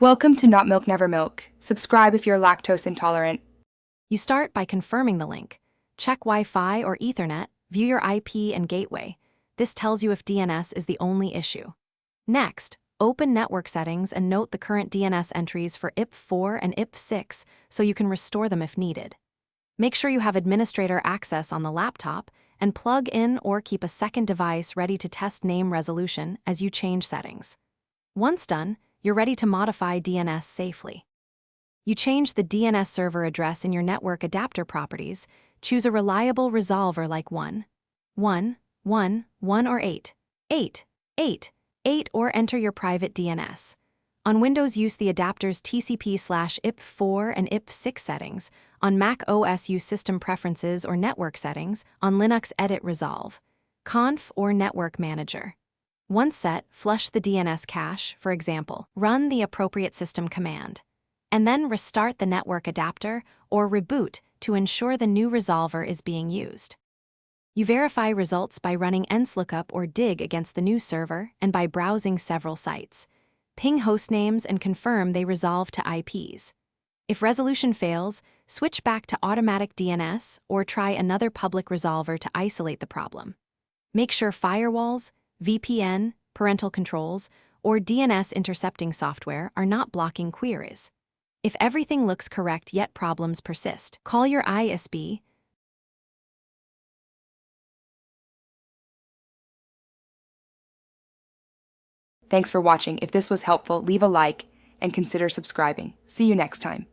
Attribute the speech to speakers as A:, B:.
A: Welcome to Not Milk Never Milk. Subscribe if you're lactose intolerant.
B: You start by confirming the link. Check Wi-Fi or Ethernet, view your IP and gateway. This tells you if DNS is the only issue. Next, open network settings and note the current DNS entries for IP4 and IP6 so you can restore them if needed. Make sure you have administrator access on the laptop and plug in or keep a second device ready to test name resolution as you change settings. Once done, you're ready to modify DNS safely. You change the DNS server address in your network adapter properties, choose a reliable resolver like 1, 1, 1, 1 or 8, 8, 8, 8 or enter your private DNS. On Windows, use the adapter's TCP/IP4 and IP6 settings. On Mac OS, use System Preferences or Network Settings. On Linux, edit Resolve, Conf or Network Manager. Once set, flush the DNS cache, for example, run the appropriate system command, and then restart the network adapter or reboot to ensure the new resolver is being used. You verify results by running nslookup or dig against the new server and by browsing several sites. Ping hostnames and confirm they resolve to IPs. If resolution fails, switch back to automatic DNS or try another public resolver to isolate the problem. Make sure firewalls, VPN, parental controls, or DNS intercepting software are not blocking queries. If everything looks correct yet problems persist, call your ISP.
A: Thanks for watching. If this was helpful, leave a like and consider subscribing. See you next time.